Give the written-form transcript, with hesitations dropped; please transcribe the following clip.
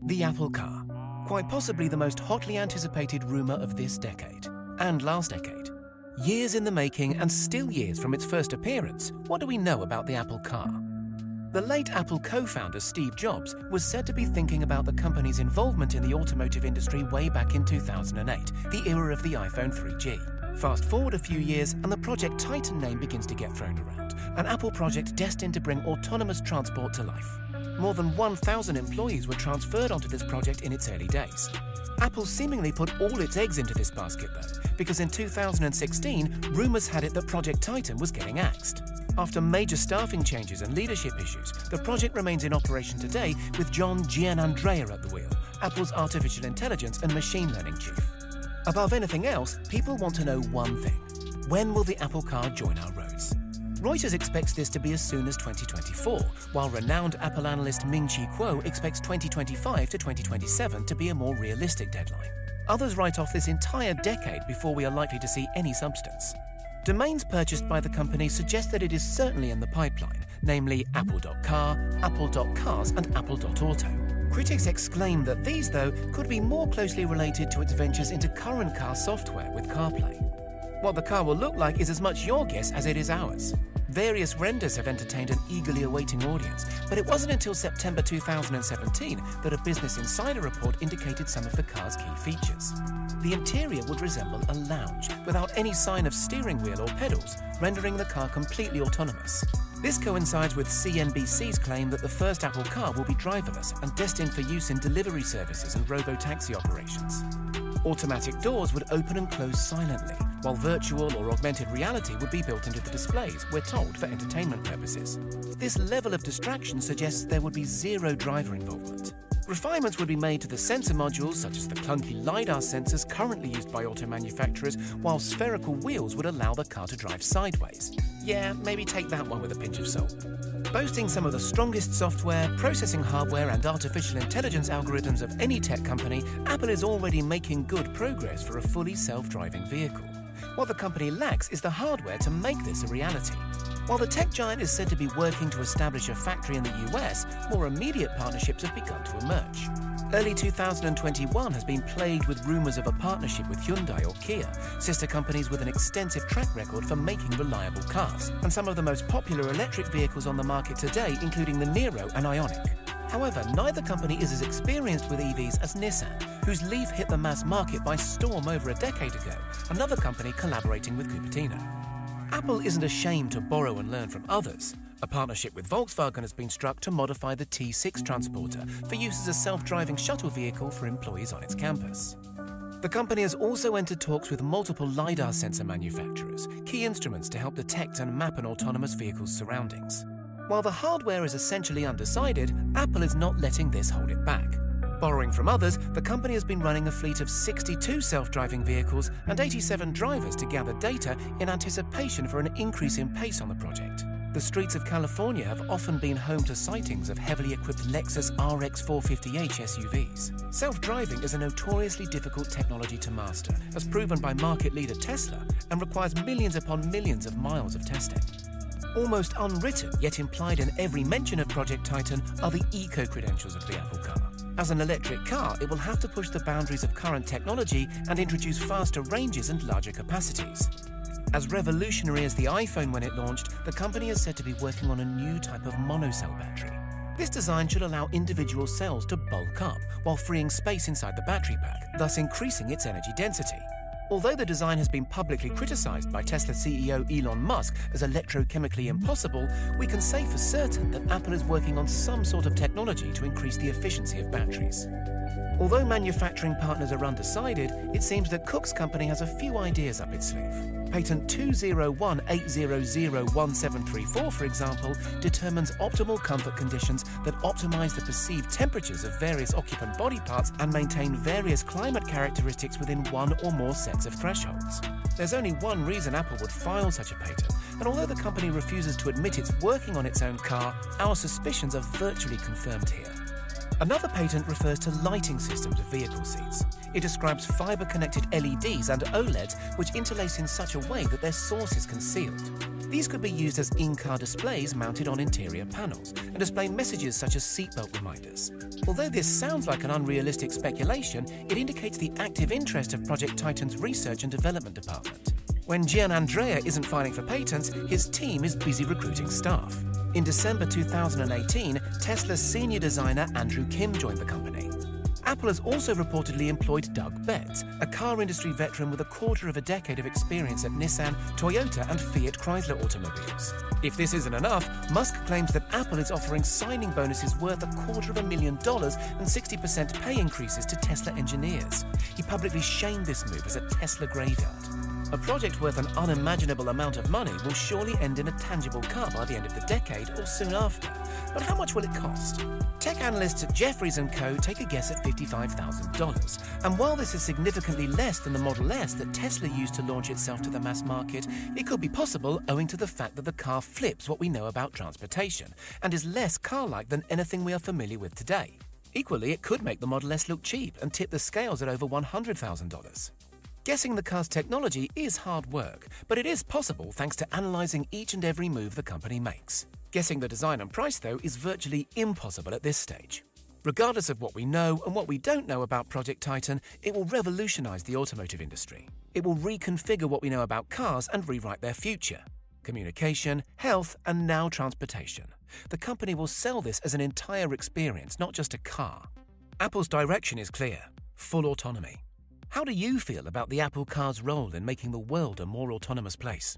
The Apple Car. Quite possibly the most hotly anticipated rumour of this decade, and last decade. Years in the making and still years from its first appearance, what do we know about the Apple Car? The late Apple co-founder Steve Jobs was said to be thinking about the company's involvement in the automotive industry way back in 2008, the era of the iPhone 3G. Fast forward a few years and the Project Titan name begins to get thrown around, an Apple project destined to bring autonomous transport to life. More than 1,000 employees were transferred onto this project in its early days. Apple seemingly put all its eggs into this basket though, because in 2016, rumours had it that Project Titan was getting axed. After major staffing changes and leadership issues, the project remains in operation today with John Giannandrea at the wheel, Apple's artificial intelligence and machine learning chief. Above anything else, people want to know one thing. When will the Apple Car join our roads? Reuters expects this to be as soon as 2024, while renowned Apple analyst Ming-Chi Kuo expects 2025 to 2027 to be a more realistic deadline. Others write off this entire decade before we are likely to see any substance. Domains purchased by the company suggest that it is certainly in the pipeline, namely apple.car, apple.cars and apple.auto. Critics exclaim that these, though, could be more closely related to its ventures into current car software with CarPlay. What the car will look like is as much your guess as it is ours. Various renders have entertained an eagerly awaiting audience, but it wasn't until September 2017 that a Business Insider report indicated some of the car's key features. The interior would resemble a lounge, without any sign of steering wheel or pedals, rendering the car completely autonomous. This coincides with CNBC's claim that the first Apple Car will be driverless and destined for use in delivery services and robo-taxi operations. Automatic doors would open and close silently, while virtual or augmented reality would be built into the displays, we're told, for entertainment purposes. This level of distraction suggests there would be zero driver involvement. Refinements would be made to the sensor modules, such as the clunky LiDAR sensors currently used by auto manufacturers, while spherical wheels would allow the car to drive sideways. Yeah, maybe take that one with a pinch of salt. Boasting some of the strongest software, processing hardware and artificial intelligence algorithms of any tech company, Apple is already making good progress for a fully self-driving vehicle. What the company lacks is the hardware to make this a reality. While the tech giant is said to be working to establish a factory in the US, more immediate partnerships have begun to emerge. Early 2021 has been plagued with rumours of a partnership with Hyundai or Kia, sister companies with an extensive track record for making reliable cars, and some of the most popular electric vehicles on the market today, including the Niro and Ioniq. However, neither company is as experienced with EVs as Nissan, whose Leaf hit the mass market by storm over a decade ago, another company collaborating with Cupertino. Apple isn't ashamed to borrow and learn from others. A partnership with Volkswagen has been struck to modify the T6 Transporter for use as a self-driving shuttle vehicle for employees on its campus. The company has also entered talks with multiple LiDAR sensor manufacturers, key instruments to help detect and map an autonomous vehicle's surroundings. While the hardware is essentially undecided, Apple is not letting this hold it back. Borrowing from others, the company has been running a fleet of 62 self-driving vehicles and 87 drivers to gather data in anticipation for an increase in pace on the project. The streets of California have often been home to sightings of heavily equipped Lexus RX 450h SUVs. Self-driving is a notoriously difficult technology to master, as proven by market leader Tesla, and requires millions upon millions of miles of testing. Almost unwritten, yet implied in every mention of Project Titan, are the eco-credentials of the Apple Car. As an electric car, it will have to push the boundaries of current technology and introduce faster ranges and larger capacities. As revolutionary as the iPhone when it launched, the company is said to be working on a new type of monocell battery. This design should allow individual cells to bulk up while freeing space inside the battery pack, thus increasing its energy density. Although the design has been publicly criticized by Tesla CEO Elon Musk as electrochemically impossible, we can say for certain that Apple is working on some sort of technology to increase the efficiency of batteries. Although manufacturing partners are undecided, it seems that Cook's company has a few ideas up its sleeve. Patent 201-800-1734, for example, determines optimal comfort conditions that optimize the perceived temperatures of various occupant body parts and maintain various climate characteristics within one or more sets of thresholds. There's only one reason Apple would file such a patent, and although the company refuses to admit it's working on its own car, our suspicions are virtually confirmed here. Another patent refers to lighting systems of vehicle seats. It describes fiber-connected LEDs and OLEDs which interlace in such a way that their source is concealed. These could be used as in-car displays mounted on interior panels and display messages such as seatbelt reminders. Although this sounds like an unrealistic speculation, it indicates the active interest of Project Titan's research and development department. When Giannandrea isn't filing for patents, his team is busy recruiting staff. In December 2018, Tesla's senior designer Andrew Kim joined the company. Apple has also reportedly employed Doug Betts, a car industry veteran with a quarter of a decade of experience at Nissan, Toyota and Fiat Chrysler automobiles. If this isn't enough, Musk claims that Apple is offering signing bonuses worth $250,000 and 60% pay increases to Tesla engineers. He publicly shamed this move as a Tesla graveyard. A project worth an unimaginable amount of money will surely end in a tangible car by the end of the decade or soon after. But how much will it cost? Tech analysts at Jefferies & Co. take a guess at $55,000. And while this is significantly less than the Model S that Tesla used to launch itself to the mass market, it could be possible owing to the fact that the car flips what we know about transportation and is less car-like than anything we are familiar with today. Equally, it could make the Model S look cheap and tip the scales at over $100,000. Guessing the car's technology is hard work, but it is possible thanks to analysing each and every move the company makes. Guessing the design and price, though, is virtually impossible at this stage. Regardless of what we know and what we don't know about Project Titan, it will revolutionise the automotive industry. It will reconfigure what we know about cars and rewrite their future. Communication, health, and now transportation. The company will sell this as an entire experience, not just a car. Apple's direction is clear: full autonomy. How do you feel about the Apple car's role in making the world a more autonomous place?